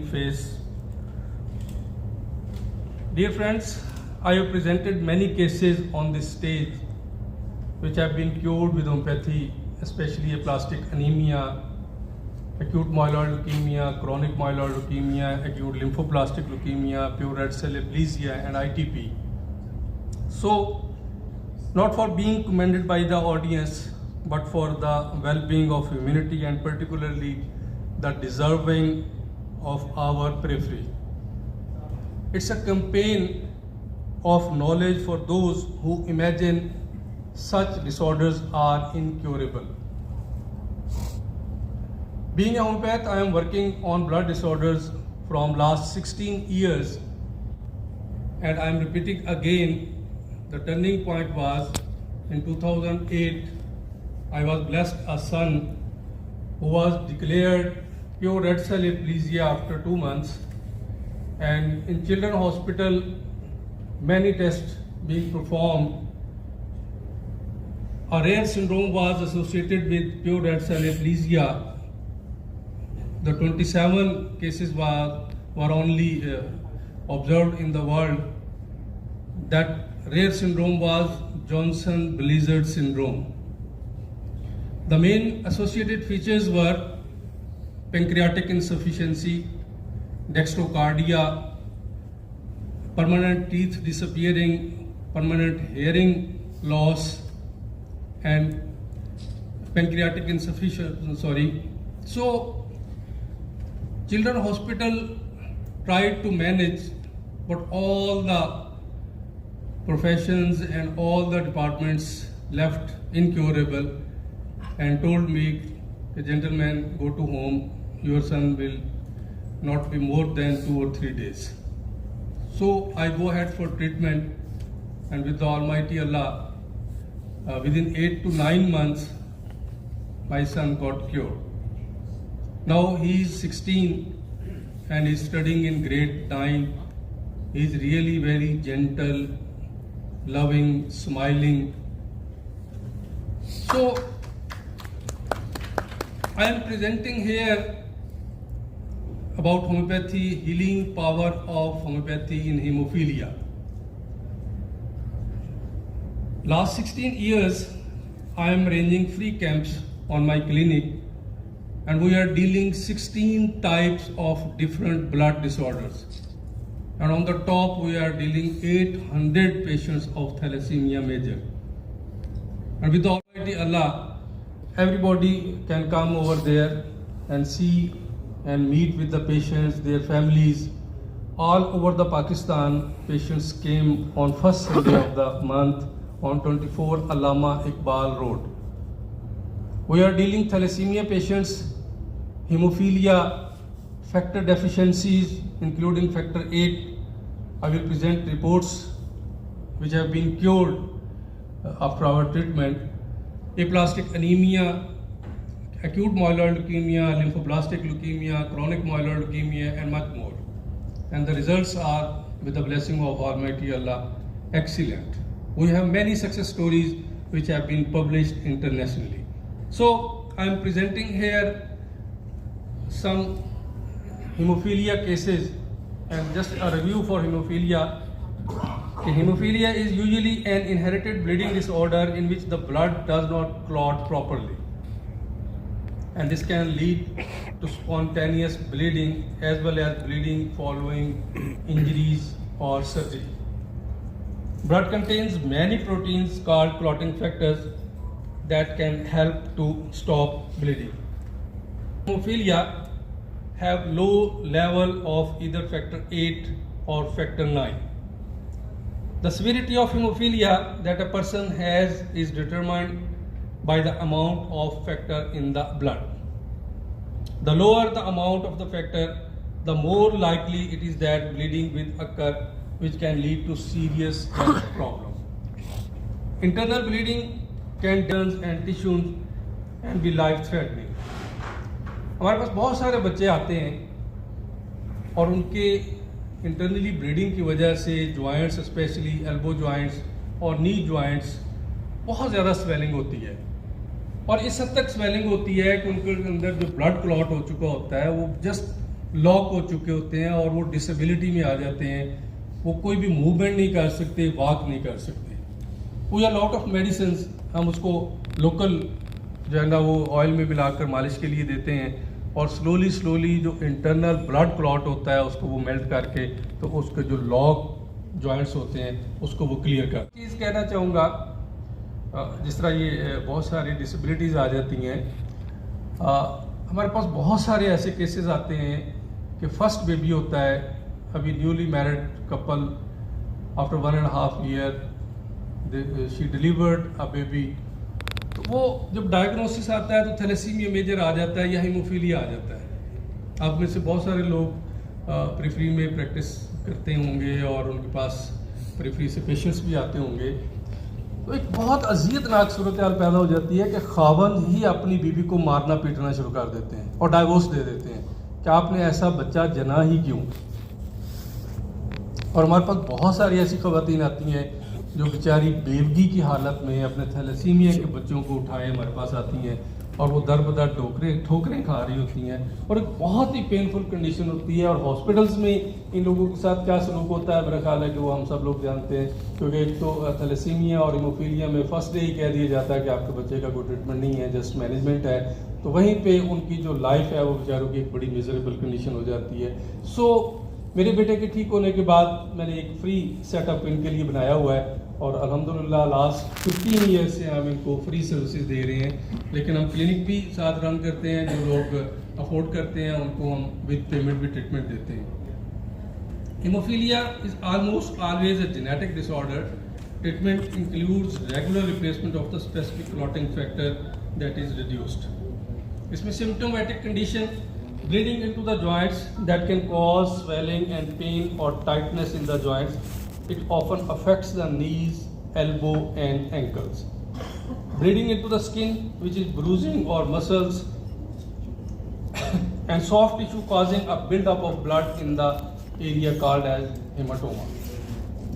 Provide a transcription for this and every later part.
Face. Dear friends, I have presented many cases on this stage which have been cured with homeopathy, especially aplastic anemia, acute myeloid leukemia, chronic myeloid leukemia, acute lymphoblastic leukemia, pure red cell aplasia, and ITP. So, not for being commended by the audience, but for the well-being of humanity and particularly the deserving of our periphery. It's a campaign of knowledge for those who imagine such disorders are incurable. Being a homeopath, I am working on blood disorders from last 16 years, and I am repeating again, the turning point was in 2008, I was blessed a son who was declared pure red cell aplasia after 2 months, and in Children's Hospital, many tests being performed. A rare syndrome was associated with pure red cell aplasia. The 27 cases were only observed in the world. That rare syndrome was Johnson-Blizzard syndrome. The main associated features were pancreatic insufficiency, dextrocardia, permanent teeth disappearing, permanent hearing loss, and pancreatic insufficiency. So, Children's Hospital tried to manage, but all the professions and all the departments left incurable and told me, "Gentlemen, go to home, your son will not be more than 2 or 3 days." So I go ahead for treatment, and with the Almighty Allah, within 8 to 9 months, my son got cured. Now he is 16 and is studying in grade 9. He is really very gentle, loving, smiling. So I am presenting here about homeopathy, healing power of homeopathy in hemophilia. Last 16 years, I am arranging free camps on my clinic, and we are dealing 16 types of different blood disorders. And on the top, we are dealing 800 patients of thalassemia major. And with the Almighty Allah, everybody can come over there and see and meet with the patients, their families. All over the Pakistan, patients came on first Sunday of the month on 24 Allama Iqbal Road. We are dealing thalassemia patients, hemophilia, factor deficiencies, including factor 8. I will present reports which have been cured after our treatment. Aplastic anemia, acute myeloid leukemia, lymphoblastic leukemia, chronic myeloid leukemia, and much more. And the results are, with the blessing of Almighty Allah, excellent. We have many success stories which have been published internationally. So I am presenting here some hemophilia cases, and just a review for hemophilia. Hemophilia is usually an inherited bleeding disorder in which the blood does not clot properly, and this can lead to spontaneous bleeding as well as bleeding following injuries or surgery. Blood contains many proteins called clotting factors that can help to stop bleeding. Hemophilia have low level of either factor 8 or factor 9. The severity of hemophilia that a person has is determined by the amount of factor in the blood. The lower the amount of the factor, the more likely it is that bleeding will occur, which can lead to serious health problems. Internal bleeding can damage and tissues and be life-threatening. हमारे पास बहुत सारे बच्चे आते हैं और उनके internally bleeding की वजह से जॉइंट्स, स्पेशली एल्बो जॉइंट्स और नी जॉइंट्स, बहुत ज़्यादा स्वेलिंग होती है, और इस हद तक स्वेलिंग होती है कि उनके अंदर जो ब्लड क्लॉट हो चुका होता है वो जस्ट लॉक हो चुके होते हैं और वो डिसेबिलिटी में आ जाते हैं, वो कोई भी मूवमेंट नहीं कर सकते, वॉक नहीं कर सकते। We are lot of medicine, हम उसको लोकल जो है ना वो ऑयल में मिलाकर मालिश के लिए देते हैं और स्लोली स्लोली जो इंटरनल ब्लड क्लॉट होता है उसको वो मेल्ट करके तो उसके जो लॉक जॉइंट्स होते हैं उसको वो क्लियर कर। चीज़ कहना चाहूँगा, जिस तरह ये बहुत सारी डिसेबिलिटीज़ आ जाती हैं, हमारे पास बहुत सारे ऐसे केसेस आते हैं कि फर्स्ट बेबी होता है, अभी newly married couple, after 1.5 year she delivered a baby, तो वो जब डायग्नोसिस आता है तो थैलेसीमिया मेजर आ जाता है या हीमोफीलिया आ जाता है। आप में से बहुत सारे लोग प्रेफरी में प्रैक्टिस करते होंगे और उनके पास प्रेफरी से पेशेंट्स भी आते होंगे, तो एक बहुत अजियतनाक सूरत हाल पैदा हो जाती है कि खावंद ही अपनी बीवी को मारना पीटना शुरू कर देते हैं और डाइवोर्स दे देते हैं कि आपने ऐसा बच्चा जना ही क्यों। और हमारे पास बहुत सारी ऐसी खवातीन आती हैं जो बेचारी बेवगी की हालत में अपने थैलेसीमिया के बच्चों को उठाए हमारे पास आती हैं और वो दर बदर ठोकरें खा रही होती हैं और एक बहुत ही पेनफुल कंडीशन होती है। और हॉस्पिटल्स में इन लोगों के साथ क्या सलूक होता है, मेरा ख्याल है कि वो हम सब लोग जानते हैं, क्योंकि एक तो थैलेसीमिया और हीमोफीलिया में फर्स्ट डे ही कह दिया जाता है कि आपके बच्चे का कोई ट्रीटमेंट नहीं है, जस्ट मैनेजमेंट है, तो वहीं पर उनकी जो लाइफ है वो बेचारों की एक बड़ी मिजरेबल कंडीशन हो जाती है। सो मेरे बेटे के ठीक होने के बाद मैंने एक फ्री सेटअप इनके लिए बनाया हुआ है और अल्हम्दुलिल्लाह लास्ट 15 ईयर से हम इनको फ्री सर्विसेज दे रहे हैं, लेकिन हम क्लिनिक भी साथ रन करते हैं, जो लोग अफोर्ड करते हैं उनको हम विद पेमेंट भी ट्रीटमेंट देते हैं। Hemophilia is almost always a genetic disorder. Treatment includes regular replacement of the specific clotting factor that is reduced. इसमें symptomatic condition, bleeding into the joints that can cause swelling and pain or tightness in the joints. It often affects the knees, elbow and ankles. Bleeding into the skin, which is bruising or muscles and soft tissue causing a build-up of blood in the area called as hematoma.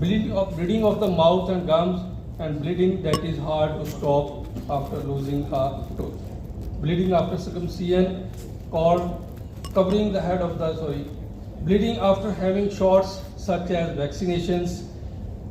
Bleeding of the mouth and gums and bleeding that is hard to stop after losing a tooth. Bleeding after circumcision called covering the head of the bleeding after having shots such as vaccinations,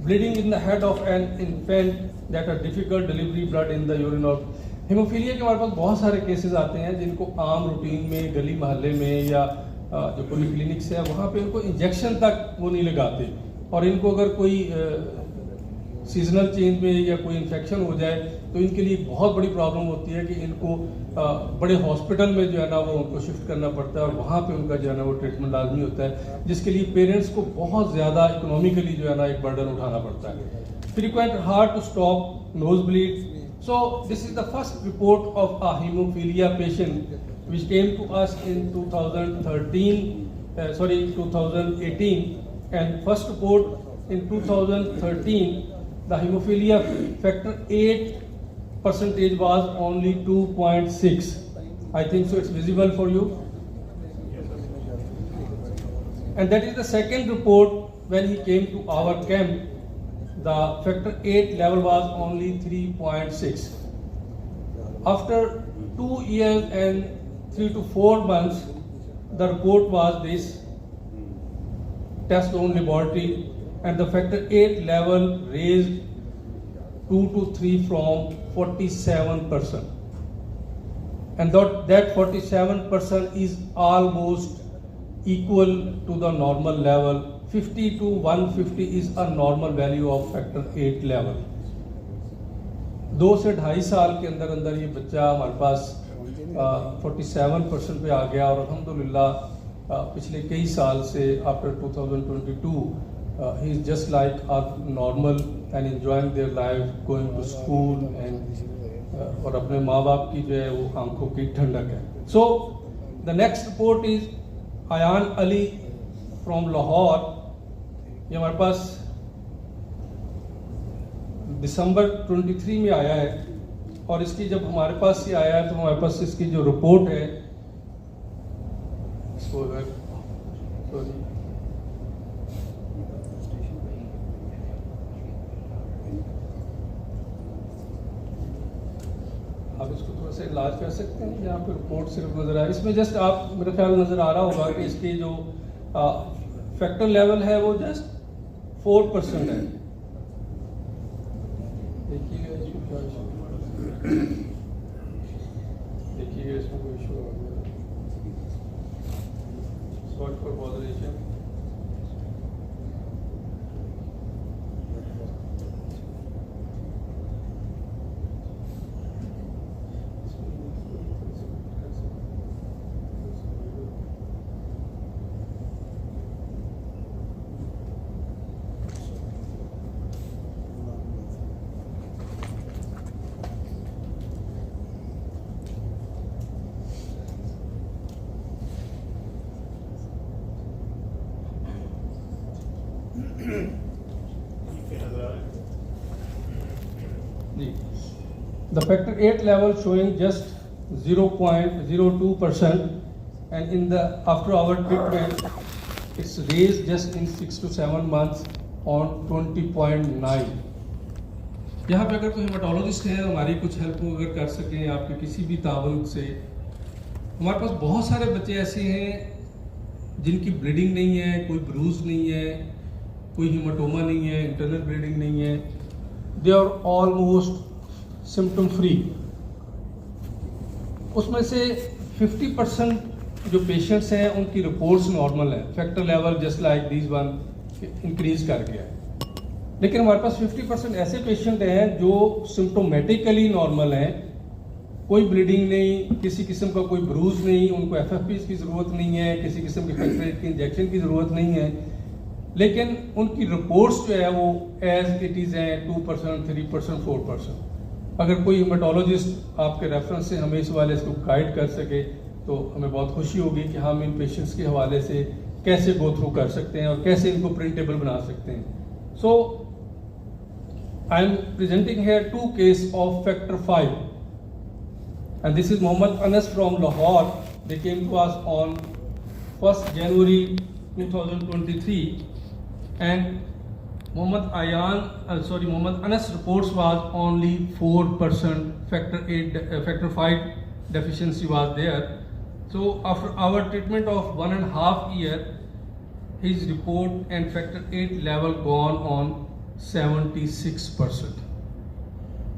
bleeding in the head of an infant that are difficult delivery, blood in the urine of haemophilia के हमारे पास बहुत सारे cases आते हैं जिनको आम routine में गली मोहल्ले में या जो पॉलीक्लिनिक्स है वहाँ पे इनको इंजेक्शन तक वो नहीं लगाते और इनको अगर कोई सीजनल चेंज में या कोई इन्फेक्शन हो जाए तो इनके लिए बहुत बड़ी प्रॉब्लम होती है कि इनको बड़े हॉस्पिटल में जो है ना वो उनको शिफ्ट करना पड़ता है और वहाँ पे उनका जो है ना वो ट्रीटमेंट लाजमी होता है, जिसके लिए पेरेंट्स को बहुत ज़्यादा इकोनॉमिकली जो है ना एक बर्डन उठाना पड़ता है। Frequent hard to stop, nose bleed. So this is the first report of a haemophilia patient which came to us in 2018, and first report in 2013 the hemophilia factor 8 percentage was only 2.6. I think so it's visible for you. And that is the second report when he came to our camp. The factor 8 level was only 3.6. After 2 years and 3 to 4 months, the report was this test on laboratory, and the factor 8 level raised 2 to 3 from 47%, and that 47% is almost equal to the normal level. 50 to 150 is a normal value of factor 8 level. 2 से 2.5 साल के अंदर अंदर ये बच्चा हमारे पास 47% पे आ गया और अल्हम्दुलिल्लाह पिछले कई साल से after 2022 he is just like normal and enjoying their life, going to school and और अपने माँ बाप की जो है वो आंखों की ठंडक है। So the next report is Ayan Ali from Lahore. ये हमारे पास दिसंबर 23 में आया है और इसकी जब हमारे पास ये आया है तो हमारे पास इसकी जो रिपोर्ट है आप इसको थोड़ा से इलाज कर सकते हैं। यहाँ पे रिपोर्ट सिर्फ नज़र आए, इसमें जस्ट आप मेरे ख्याल नज़र आ रहा होगा कि इसकी जो फैक्टर लेवल है वो जस्ट 4% है। देखिएगा इसमें क्या इशू, देखिएगा इसमें कोई इशू आ गया। Sorry for botheration. The factor 8 level showing just 0.02%, and in the after our treatment it's raised just in 6 to 7 months on 20.9. यहाँ पे अगर कोई हेमाटोलॉजिस्ट हैं हमारी कुछ हेल्प अगर कर सकें आपके किसी भी तावन से। हमारे पास बहुत सारे बच्चे ऐसे हैं जिनकी ब्लीडिंग नहीं है, कोई ब्रूज नहीं है, कोई हीमाटोमा नहीं है, इंटरनल ब्लीडिंग नहीं है, they are almost symptom free. उसमें से 50% जो पेशेंट्स हैं उनकी रिपोर्ट्स नॉर्मल है, factor level just like this one increase कर गया है। लेकिन हमारे पास 50% ऐसे पेशेंट हैं जो सिम्टोमेटिकली नॉर्मल हैं, कोई ब्लीडिंग नहीं, किसी किस्म का कोई ब्रूज नहीं, उनको FFPs की ज़रूरत नहीं है, किसी किस्म की फैक्टर 8 की इंजेक्शन की ज़रूरत नहीं है, लेकिन उनकी रिपोर्ट्स जो है वो एज इट इज़ हैं 2%, 3%, 4%। अगर कोई हेमाटोलॉजिस्ट आपके रेफरेंस से हमें इस हवाले से गाइड कर सके तो हमें बहुत खुशी होगी कि हम इन पेशेंट्स के हवाले से कैसे गो थ्रू कर सकते हैं और कैसे इनको प्रिंटेबल बना सकते हैं। So I am presenting here 2 case of factor 5 and this is Mohammad Anas from Lahore. They came to us on 1st January 2023, and Mohammad Anas reports was only 4% factor 5 deficiency was there. So after our treatment of 1.5 years, his report and factor 8 level gone on 76%,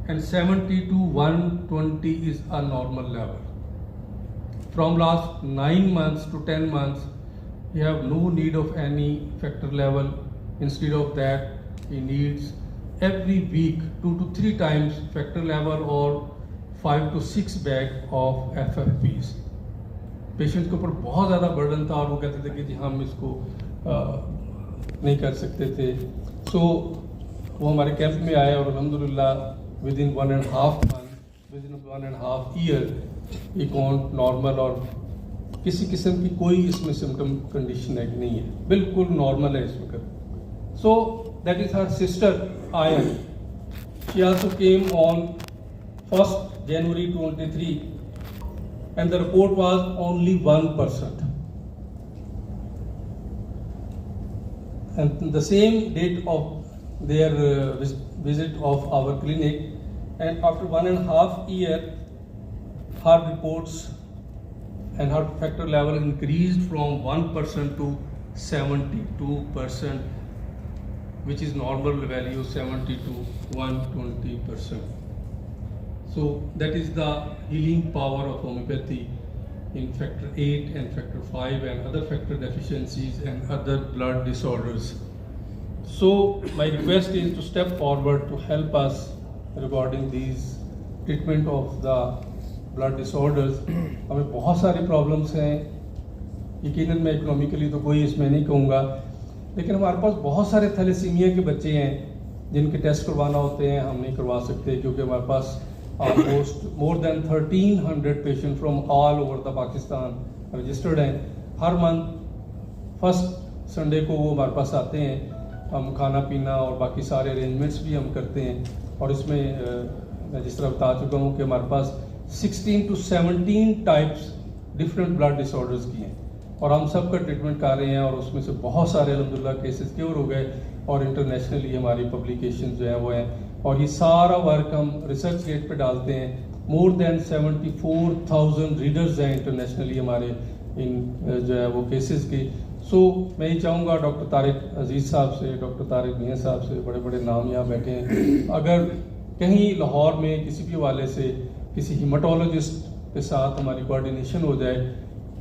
and 70 to 120 is a normal level. From last 9 months to 10 months, he have no need of any factor level. Instead of that, he needs every week 2 to 3 times factor level or 5 to 6 bag of FFPs. Patient के ऊपर बहुत ज़्यादा burden था और वो कहते थे कि जी हम इसको नहीं कर सकते थे। सो वो हमारे कैंप में आए और अल्हम्दुलिल्लाह within 1.5 month, within 1.5 year, he gone normal और किसी किस्म की कोई इसमें सिम्टम कंडीशन नहीं है, बिल्कुल नॉर्मल है इस वक्त। So that is her sister Ayan. She also came on 1st January 23, and the report was only 1%. And the same date of their visit of our clinic, and after 1.5 years, her reports and her factor level increased from 1% to 72%, which is normal value 70 to 120%. So that is the healing power of homeopathy in factor 8 and factor 5 and other factor deficiencies and other blood disorders. So my request is to step forward to help us regarding these treatment of the blood disorders. हमें बहुत सारी problems हैं, यकीनन मैं economically तो कोई इसमें नहीं कहूँगा, लेकिन हमारे पास बहुत सारे थैलेसीमिया के बच्चे हैं जिनके टेस्ट करवाना होते हैं, हम नहीं करवा सकते क्योंकि हमारे पास almost more than 1300 patient from all over the Pakistan registered हैं। हर मंथ फर्स्ट संडे को वो हमारे पास आते हैं, हम खाना पीना और बाकी सारे अरेंजमेंट्स भी हम करते हैं। और इसमें मैं जिस तरह बता चुका हूँ कि हमारे पास 16 to 17 types different blood disorders की हैं और हम सब का ट्रीटमेंट कर रहे हैं और उसमें से बहुत सारे अल्हम्दुलिल्लाह केसेस क्योर हो गए और इंटरनेशनली हमारी पब्लिकेशन जो है वो हैं। और ये सारा वर्क हम रिसर्च गेट पे डालते हैं मोर देन 74,000 रीडर्स हैं इंटरनेशनली हमारे इन जो है वो केसेस के। सो मैं ये चाहूँगा डॉक्टर तारिक अजीज़ साहब से, डॉक्टर तारिक मियाँ साहब से, बड़े बड़े नाम यहाँ बैठे हैं, अगर कहीं लाहौर में किसी भी हवाले से किसी हीमाटोलॉजिस्ट के साथ हमारी कोऑर्डिनेशन हो जाए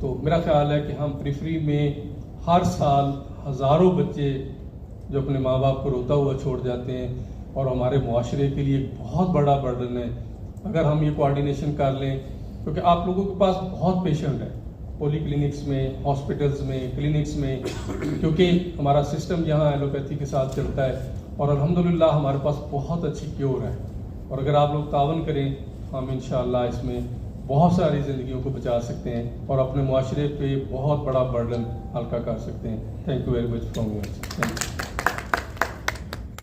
तो मेरा ख्याल है कि हम प्रिफरी में हर साल हज़ारों बच्चे जो अपने माँ बाप को रोता हुआ छोड़ जाते हैं और हमारे मुआशरे के लिए एक बहुत बड़ा बर्डन है। अगर हम ये कोऑर्डिनेशन कर लें, क्योंकि आप लोगों के पास बहुत पेशेंट है पोली क्लिनिक्स में, हॉस्पिटल्स में, क्लिनिक्स में, क्योंकि हमारा सिस्टम यहाँ एलोपैथी के साथ चलता है और अल्हम्दुलिल्लाह हमारे पास बहुत अच्छी क्योर है। और अगर आप लोग तावन करें हम इंशाअल्लाह इसमें बहुत सारी ज़िंदगियों को बचा सकते हैं और अपने मुआशरे पे बहुत बड़ा बर्डन हल्का कर सकते हैं। Thank you very much from you.